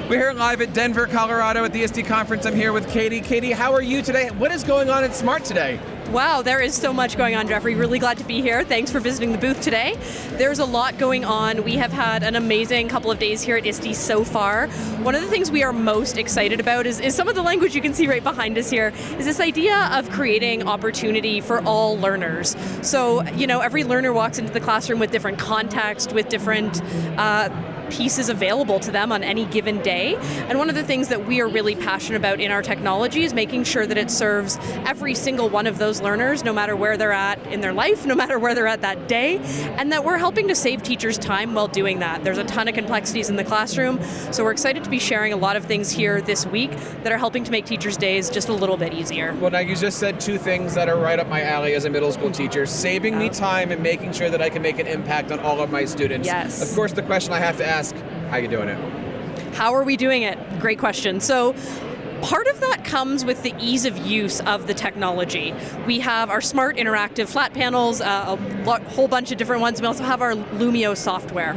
We're here live at Denver, Colorado at the ISTE conference. I'm here with Katie. Katie, how are you today? What is going on at SMART today? Wow, there is so much going on, Jeffrey. Really glad to be here. Thanks for visiting the booth today. There's a lot going on. We have had an amazing couple of days here at ISTE so far. One of the things we are most excited about is some of the language you can see right behind us here, is this idea of creating opportunity for all learners. So, every learner walks into the classroom with different context, with different pieces available to them on any given day. And one of the things that we are really passionate about in our technology is making sure that it serves every single one of those learners, no matter where they're at in their life, no matter where they're at that day, and that we're helping to save teachers time while doing that. There's a ton of complexities in the classroom, so we're excited to be sharing a lot of things here this week that are helping to make teachers' days just a little bit easier. Well, now you just said two things that are right up my alley as a middle school teacher, saving me time and making sure that I can make an impact on all of my students. Yes. Of course, the question I have to ask, how are you doing it? How are we doing it? Great question. So part of that comes with the ease of use of the technology. We have our smart interactive flat panels, a whole bunch of different ones. We also have our Lumio software.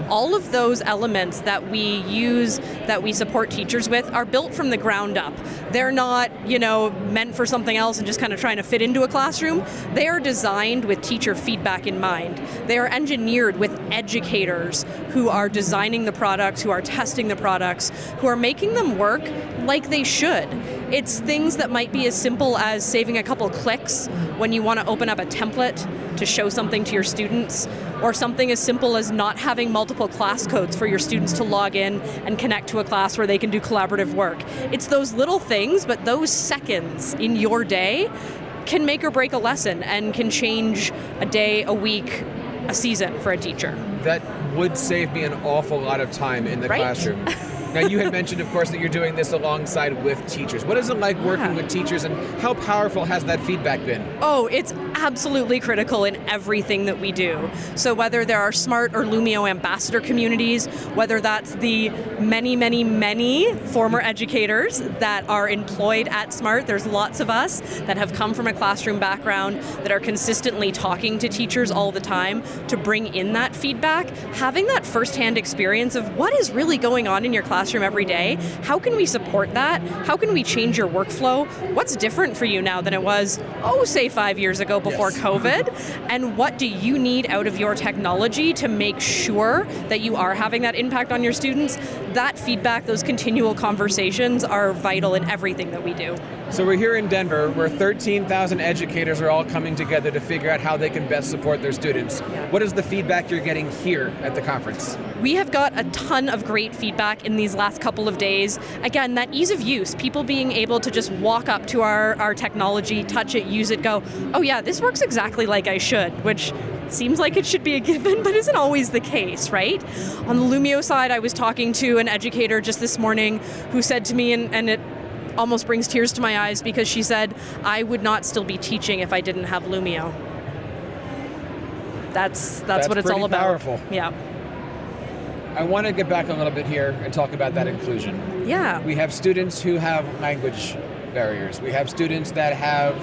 All of those elements that we use, that we support teachers with, are built from the ground up. They're not, meant for something else and just kind of trying to fit into a classroom. They are designed with teacher feedback in mind. They are engineered with educators who are designing the products, who are testing the products, who are making them work like they should. It's things that might be as simple as saving a couple clicks when you want to open up a template to show something to your students, or something as simple as not having multiple class codes for your students to log in and connect to a class where they can do collaborative work. It's those little things, but those seconds in your day can make or break a lesson and can change a day, a week, a season for a teacher. That would save me an awful lot of time in the classroom. Now, you had mentioned, of course, that you're doing this alongside with teachers. What is it like working with teachers, and how powerful has that feedback been? Oh, it's absolutely critical in everything that we do. So whether there are SMART or Lumio ambassador communities, whether that's the many, many, many former educators that are employed at SMART, there's lots of us that have come from a classroom background that are consistently talking to teachers all the time to bring in that feedback, having that firsthand experience of what is really going on in your classroom every day. How can we support that? How can we change your workflow? What's different for you now than it was, say 5 years ago before COVID? And what do you need out of your technology to make sure that you are having that impact on your students? That feedback, those continual conversations are vital in everything that we do. So we're here in Denver, where 13,000 educators are all coming together to figure out how they can best support their students. What is the feedback you're getting here at the conference? We have got a ton of great feedback in these last couple of days. Again, that ease of use, people being able to just walk up to our technology, touch it, use it, go, oh yeah, this works exactly like I should, which seems like it should be a given, but isn't always the case, right? On the Lumio side, I was talking to an educator just this morning who said to me, and it almost brings tears to my eyes, because she said, I would not still be teaching if I didn't have Lumio. That's what it's all about. Powerful. Yeah. I want to get back a little bit here and talk about that inclusion. Yeah. We have students who have language barriers. We have students that have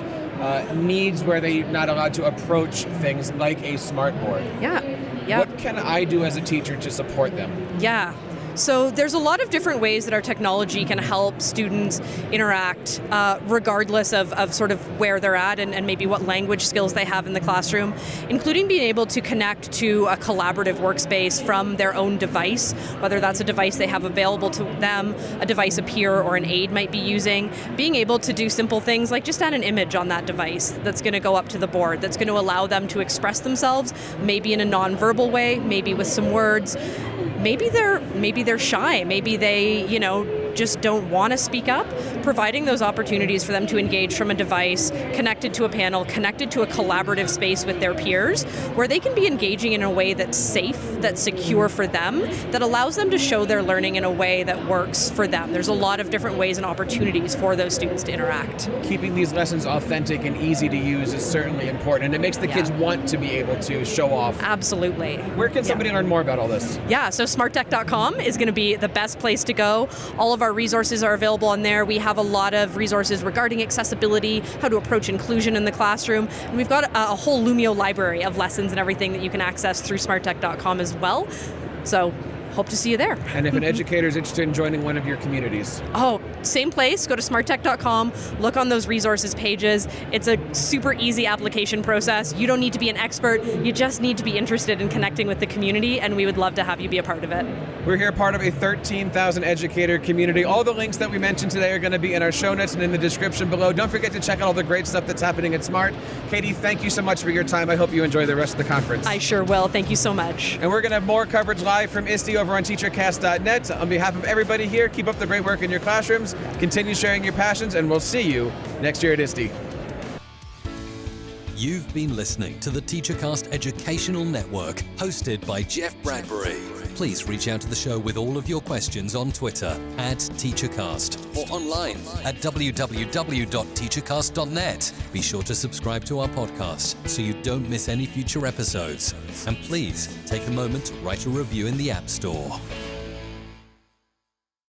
needs where they're not allowed to approach things like a smart board. Yeah. What can I do as a teacher to support them? Yeah. So there's a lot of different ways that our technology can help students interact regardless of sort of where they're at and maybe what language skills they have in the classroom, including being able to connect to a collaborative workspace from their own device, whether that's a device they have available to them, a device a peer or an aide might be using, being able to do simple things like just add an image on that device that's going to go up to the board, that's going to allow them to express themselves, maybe in a nonverbal way, maybe with some words. Maybe they're shy, maybe they, just don't want to speak up. Providing those opportunities for them to engage from a device, connected to a panel, connected to a collaborative space with their peers, where they can be engaging in a way that's safe, that's secure for them, that allows them to show their learning in a way that works for them. There's a lot of different ways and opportunities for those students to interact. Keeping these lessons authentic and easy to use is certainly important, and it makes the kids want to be able to show off. Absolutely. Where can somebody learn more about all this? Yeah, so smarttech.com is going to be the best place to go. All of our resources are available on there. We have a lot of resources regarding accessibility, how to approach inclusion in the classroom, and we've got a whole Lumio library of lessons and everything that you can access through smarttech.com as well. So hope to see you there. And if an educator is interested in joining one of your communities? Oh, same place. Go to smarttech.com, look on those resources pages. It's a super easy application process. You don't need to be an expert. You just need to be interested in connecting with the community, and we would love to have you be a part of it. We're here part of a 13,000 educator community. All the links that we mentioned today are going to be in our show notes and in the description below. Don't forget to check out all the great stuff that's happening at SMART. Katie, thank you so much for your time. I hope you enjoy the rest of the conference. I sure will. Thank you so much. And we're going to have more coverage live from ISTE over on TeacherCast.net. On behalf of everybody here, keep up the great work in your classrooms, continue sharing your passions, and we'll see you next year at ISTE. You've been listening to the TeacherCast Educational Network, hosted by Jeff Bradbury. Please reach out to the show with all of your questions on Twitter @TeacherCast or online at www.teachercast.net. Be sure to subscribe to our podcast so you don't miss any future episodes. And please take a moment to write a review in the App Store.